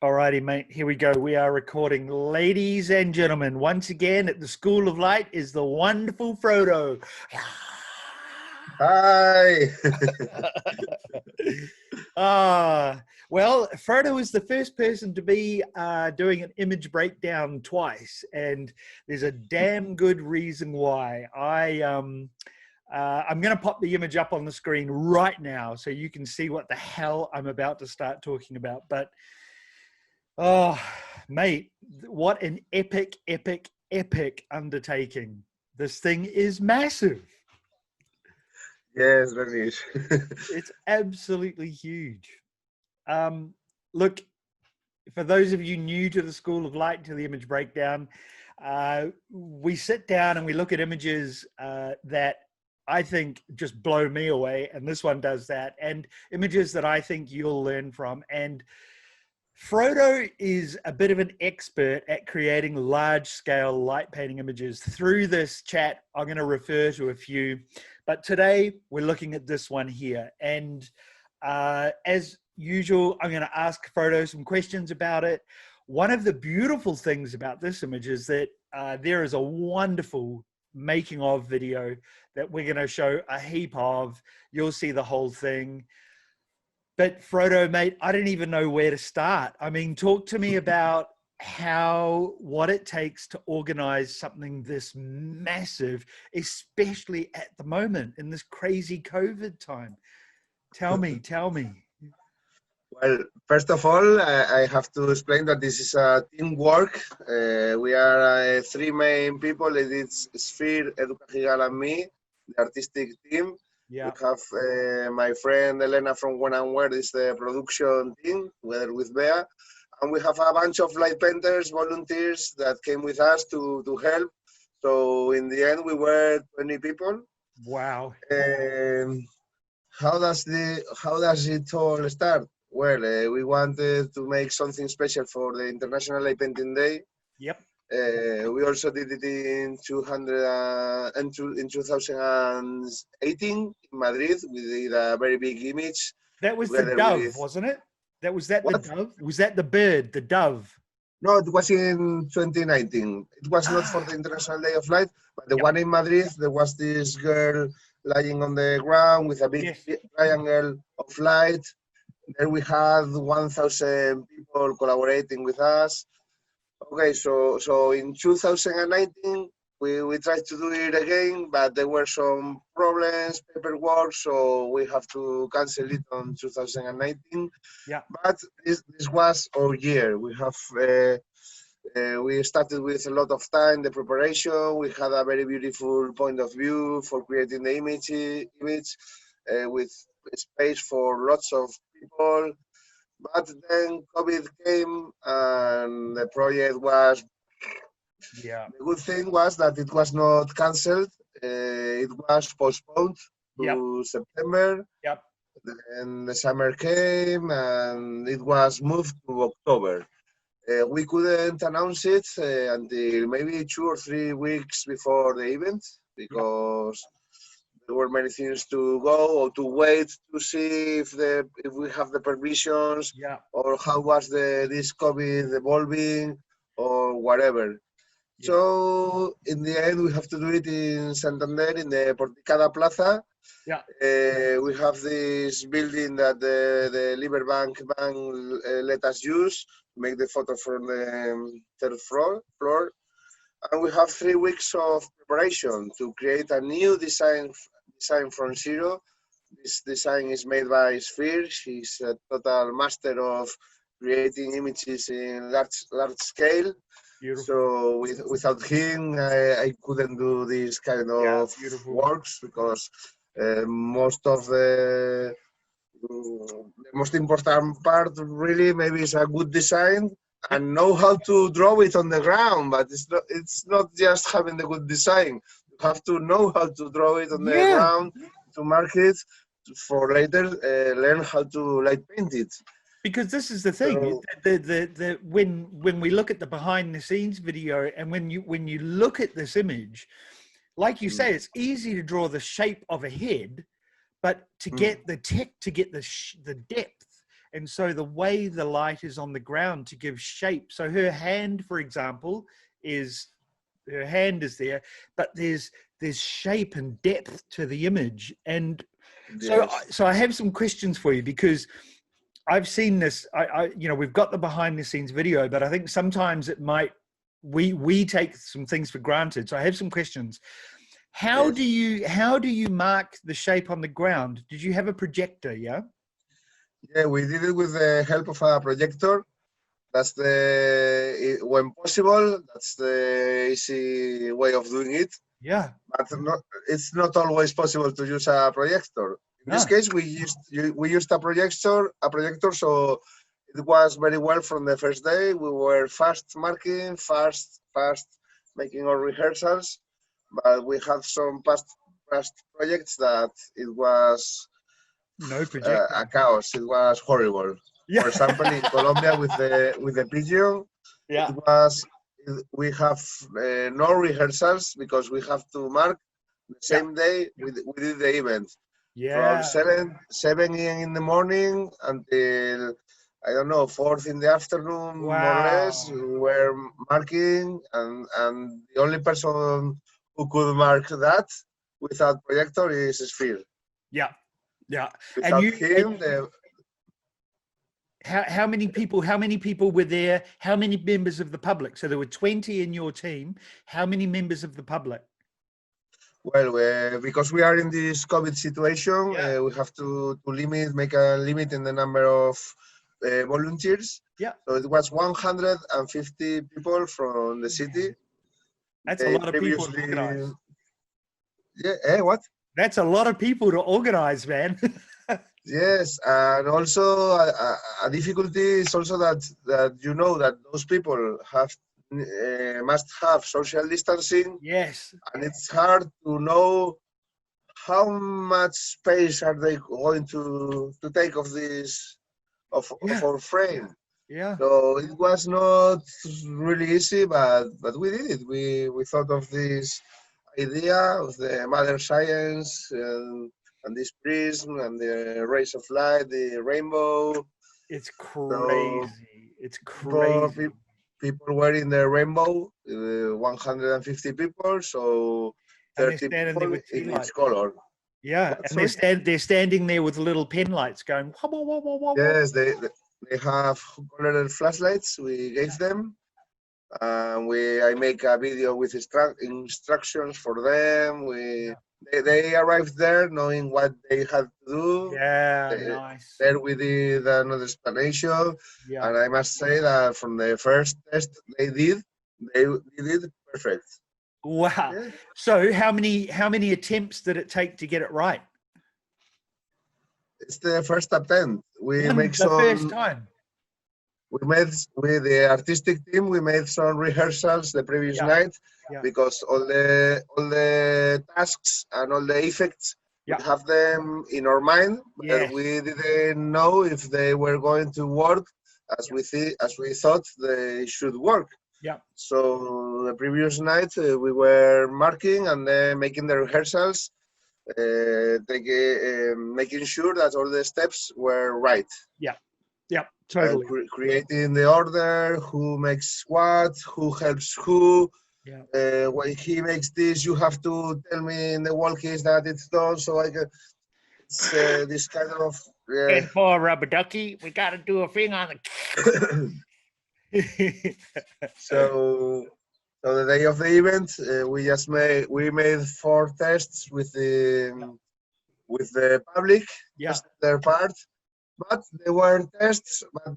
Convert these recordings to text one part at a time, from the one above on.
Alrighty, mate. Here we go. We are recording. Ladies and gentlemen, once again at the School of Light is the wonderful Frodo. Hi. Well, Frodo is the first person to be doing an image breakdown twice, and there's a damn good reason why. I'm going to pop the image up on the screen right now so you can see what the hell I'm about to start talking about. But oh, mate, what an epic, epic, epic undertaking. This thing is massive. Yes, very nice. It's absolutely huge. Look, for those of you new to the School of Light, to the image breakdown, we sit down and we look at images that I think just blow me away, and this one does that, and images that I think you'll learn from. And Frodo is a bit of an expert at creating large-scale light painting images. Through this chat, I'm going to refer to a few, but today we're looking at this one here. And as usual, I'm going to ask Frodo some questions about it. One of the beautiful things about this image is that there is a wonderful making of video that we're going to show a heap of. You'll see the whole thing. But Frodo, mate, I don't even know where to start. I mean, talk to me about what it takes to organize something this massive, especially at the moment in this crazy COVID time. Tell me. Well, first of all, I have to explain that this is a teamwork. We are three main people. It's Sphere, Educagigal, and me, the artistic team. Yeah. We have my friend Elena from When and Where is the production team, together with Bea. And we have a bunch of light painters, volunteers that came with us to help. So in the end, we were 20 people. Wow. How does it all start? Well, we wanted to make something special for the International Light Painting Day. Yep. We also did it in 2018 in Madrid. We did a very big image. That was the dove, wasn't it? What? The dove? Was that the bird, the dove? No, it was in 2019. It was not for the International Day of Light, but the one in Madrid, there was this girl lying on the ground with a big triangle of light. There we had 1,000 people collaborating with us. Okay, so in 2019, we tried to do it again, but there were some problems, paperwork, so we have to cancel it on 2019. Yeah. But this was our year. We have we started with a lot of time, the preparation. We had a very beautiful point of view for creating the image with space for lots of people. But then COVID came and the project was. Yeah. The good thing was that it was not cancelled. It was postponed to September. Yep. Then the summer came and it was moved to October. We couldn't announce it until maybe 2 or 3 weeks before the event because there were many things to go or to wait to see if we have the permissions or how was this COVID evolving or whatever. Yeah. So in the end, we have to do it in Santander in the Porticada Plaza. Yeah. We have this building that the Liberbank Bank let us use to make the photo from the third floor. And we have 3 weeks of preparation to create a new design from zero. This design is made by Sphere. She's a total master of creating images in large scale. Beautiful. So without him, I couldn't do this kind of works because most of the most important part really maybe is a good design and know how to draw it on the ground. But it's not just having the good design. You have to know how to draw it on the ground to mark it for later learn how to light paint it. Because this is the thing, so, when we look at the behind the scenes video and when you look at this image, like you say, it's easy to draw the shape of a head, but to get the depth And so the way the light is on the ground to give shape. So her hand, for example, her hand is there, but there's shape and depth to the image. And so, Yes. so I have some questions for you, because I've seen this. We've got the behind the scenes video, but I think sometimes we take some things for granted. So I have some questions. How do you mark the shape on the ground? Did you have a projector? Yeah. Yeah, we did it with the help of a projector. That's when possible, that's the easy way of doing it. Yeah. But it's not always possible to use a projector. In this case, we used a projector, so it was very well from the first day. We were fast marking, fast making our rehearsals, but we had some past projects that it was No projector. a chaos. It was horrible. Yeah. For example, in Colombia with the pigeon, Yeah. we have no rehearsals because we have to mark the same day we did the event. From Yeah. 7 a.m. in the morning until, I don't know, 4 in the afternoon, more or less, Wow. we were marking, and the only person who could mark that without projector is Sphere. Yeah. Yeah. And Without him, how many people were there? How many members of the public? So there were 20 in your team. How many members of the public? well, because we are in this COVID situation, Yeah. we have to make a limit in the number of volunteers. Yeah. So it was 150 people from the city. That's a lot of people to Previously, organize. yeah, what? That's a lot of people to organize, man. Yes, and also a difficulty is also that you know that those people must have social distancing, Yes. and it's hard to know how much space are they going to take of this of our frame. Yeah. So it was not really easy, but we did it. We thought of this idea of the mother science and this prism and the rays of light, the rainbow. It's So crazy. It's crazy. people were in the rainbow, 150 people, so And they're 30 standing there people with tea in each lights. color. Yeah. What, And sorry? they're standing there with little pen lights going, wah, wah, wah, wah, wah, wah. Yes, they have colored flashlights. We gave them. I make a video with instructions for them. They arrived there knowing what they had to do. Yeah, nice. There we did another explanation, Yeah. and I must say that from the first test they did it perfect. Wow. Yeah. So how many attempts did it take to get it right? It's the first attempt. The first time. We made with the artistic team. We made some rehearsals the previous night because all the tasks and all the effects we have them in our mind, but we didn't know if they were going to work as we thought they should work. Yeah. So the previous night we were marking and then making the rehearsals, making sure that all the steps were right. Yeah. Yeah. Totally. Creating the order, who makes what, who helps who. Yeah. When he makes this, you have to tell me in the walkies that it's done, so I can. It's this kind of. And for rubber ducky, we got to do a thing on the. So the day of the event, we made 4 tests with the public. Yeah. Their part. But they were tests, but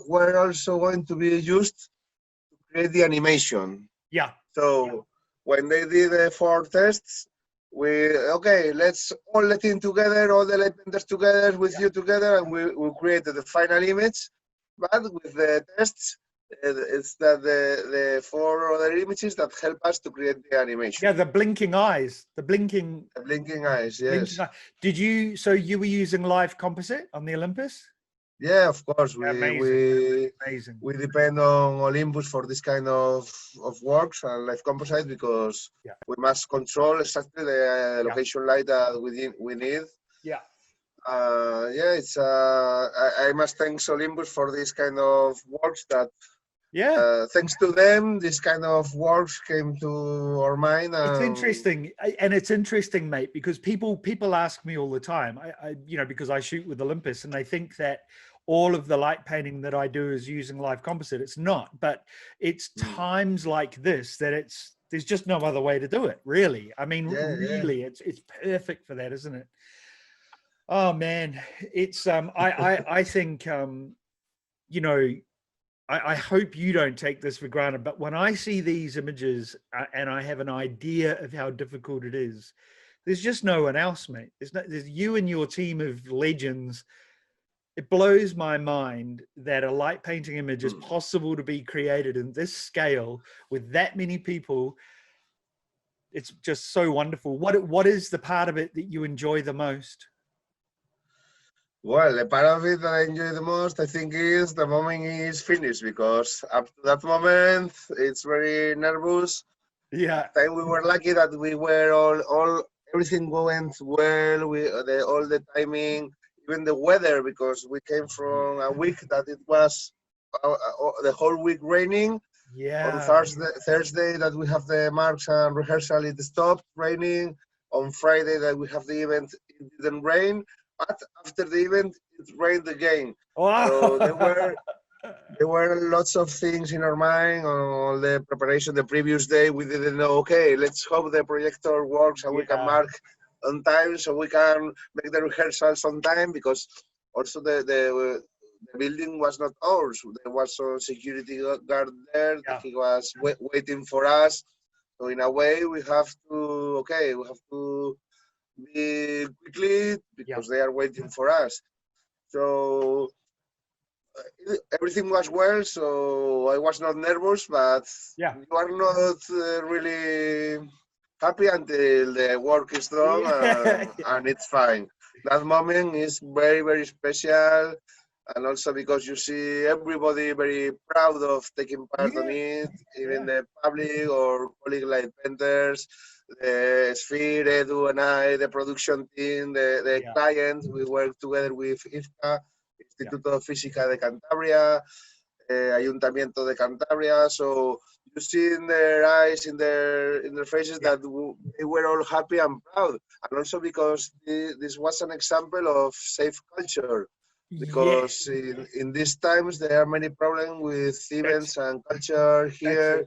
were also going to be used to create the animation. Yeah. So when they did the 4 tests, let's all let in together, all the light painters together with you together, and we created the final image. But with the tests, it's that the 4 other images that help us to create the animation. Yeah, the blinking eyes, the blinking eyes. Yes. Did you? So you were using live composite on the Olympus? Yeah, of course. Amazing. We depend on Olympus for this kind of works and live composite because we must control exactly the location light that we need. Yeah. Yeah, it's I must thank Olympus for this kind of works that Yeah. thanks to them, this kind of works came to our mind. It's interesting, and it's interesting, mate, because people ask me all the time. Because I shoot with Olympus, and they think that all of the light painting that I do is using live composite. It's not, but it's times like this that there's just no other way to do it. Really, I mean, really, it's perfect for that, isn't it? Oh man, it's I think you know I hope you don't take this for granted, but when I see these images and I have an idea of how difficult it is, there's just no one else, mate. There's you and your team of legends. It blows my mind that a light painting image is possible to be created in this scale with that many people. It's just so wonderful. What is the part of it that you enjoy the most? Well, the part of it that I enjoy the most, I think, is the moment is finished, because up to that moment, it's very nervous. Yeah, Time we were lucky that we were all everything went well. All the timing, even the weather, because we came from a week that it was the whole week raining. On yeah, Thursday that we have the marks and rehearsal, it stopped raining. On Friday that we have the event, it didn't rain. But after the event, it rained again. So wow. there were lots of things in our mind on all the preparation. The previous day, we didn't know. Okay, let's hope the projector works and we can Yeah, mark on time, so we can make the rehearsals on time. Because also the building was not ours. There was a security guard there. yeah, He was waiting for us. So in a way, we have to be quickly yeah, because they are waiting for us. So everything was well, so I was not nervous, but yeah, you are not really happy until the work is done, yeah, and it's fine. That moment is very, very special, and also because you see everybody very proud of taking part on yeah, it, even yeah, the public or colleague like painters, the Sphere, Edu, and I, the production team, the yeah, clients. We work together with IFCA, yeah, Instituto de Física de Cantabria, Ayuntamiento de Cantabria. So you see in their eyes, in their faces, yeah, that they were all happy and proud, and also because this was an example of safe culture. yeah. Because in these times there are many problems with That's events and culture that's here, it.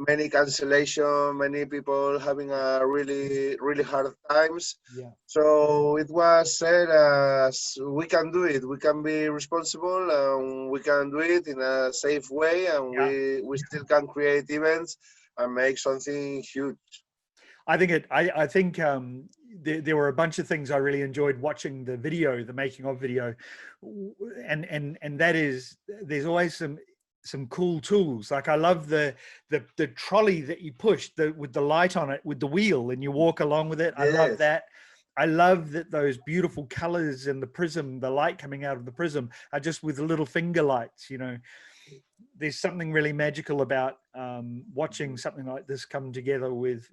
many cancellation, many people having a really, really hard times. Yeah, So it was said as we can do it, we can be responsible, and we can do it in a safe way, and yeah. we still can create events and make something huge. I think there were a bunch of things I really enjoyed watching the video, the making of video, and that is there's always some cool tools. Like I love the trolley that you push with the light on it with the wheel and you walk along with it. I love Yes. that. I love that those beautiful colors in the prism, the light coming out of the prism, are just with little finger lights. There's something really magical about watching something like this come together with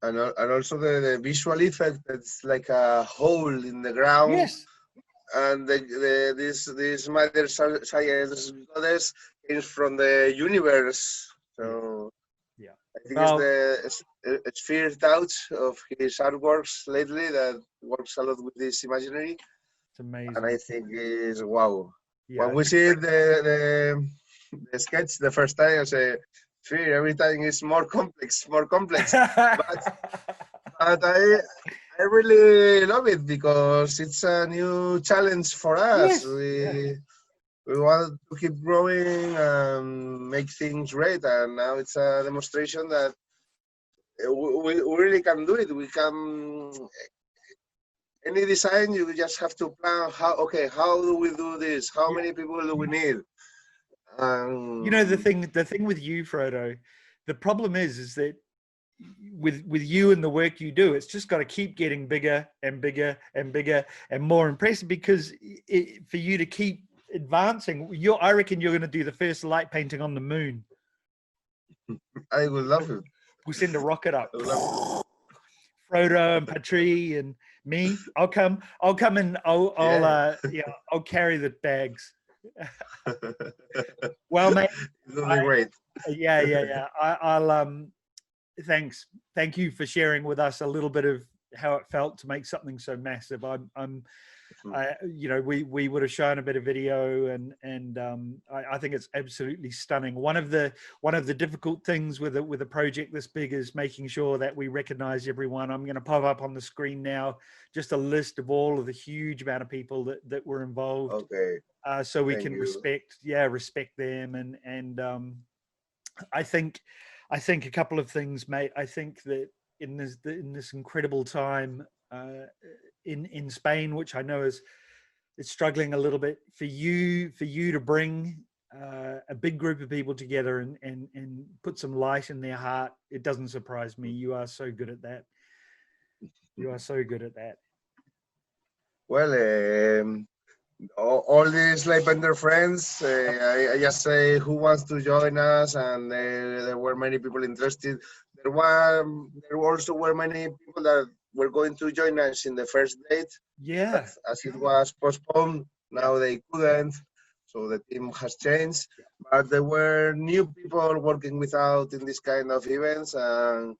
And also the visual effect, it's like a hole in the ground, yes, and this mother science goddess is from the universe. yeah, So yeah. I think it's Well, the sphere touch of his artworks lately that works a lot with this imaginary, it's and I amazing. think is wow. Yeah, When we see the sketch the first time, I say, "Sphere, every time is more complex." But but I really love it because it's a new challenge for us. yes, yeah, We want to keep growing and make things great, and now it's a demonstration that we really can do it. We can any design. You just have to plan how do we do this? How yeah. many people do we need? The Um, thing with you, Frodo, the problem is that with you and the work you do, it's just got to keep getting bigger and bigger and bigger and more impressive because for you to keep advancing, I reckon you're going to do the first light painting on the moon. I would love it. We'll send a rocket I up. would love it. Frodo and Patri and Me? I'll come and I'll Yeah. I'll carry the bags. Well, mate, It will be great. yeah. I'll thank you for sharing with us a little bit of how it felt to make something so massive. We would have shown a bit of video, and I think it's absolutely stunning. One of the difficult things with a project this big is making sure that we recognize everyone. I'm going to pop up on the screen now just a list of all of the huge amount of people that were involved, Okay. so we Thank can you. respect them. And I think a couple of things, mate. I think that in this incredible time in Spain, which I know is struggling a little bit, for you to bring a big group of people together and put some light in their heart, it doesn't surprise me. You are so good at that. You are so good at that. Well, all these Lightbender friends, I just say who wants to join us, and there were many people interested. There also were many people that were going to join us in the first date, Yeah. but as it was postponed, now they couldn't, so the team has changed. But there were new people working without in this kind of events, and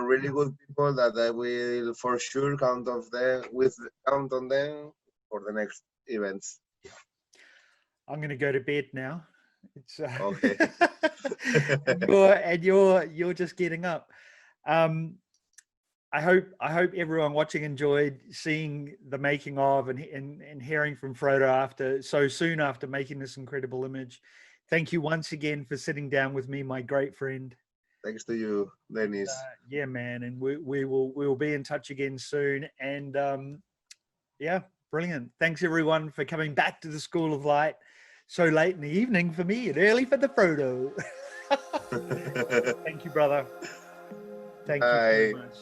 really good people that I will for sure count on them for the next events. I'm going to go to bed now. It's Okay. and you're just getting up. I hope everyone watching enjoyed seeing the making of and hearing from Frodo after so soon after making this incredible image. Thank you once again for sitting down with me, my great friend. Thanks to you, Dennis. Yeah, man, and we will be in touch again soon. And yeah, brilliant. Thanks everyone for coming back to the School of Light so late in the evening for me and early for the Frodo. Thank you, brother. Thank you so much.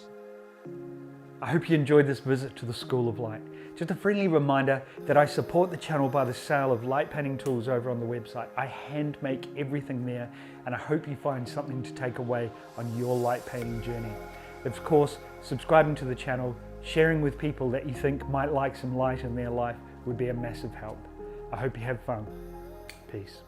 I hope you enjoyed this visit to the School of Light. Just a friendly reminder that I support the channel by the sale of light painting tools over on the website. I hand make everything there, and I hope you find something to take away on your light painting journey. Of course, subscribing to the channel, sharing with people that you think might like some light in their life would be a massive help. I hope you have fun. Peace.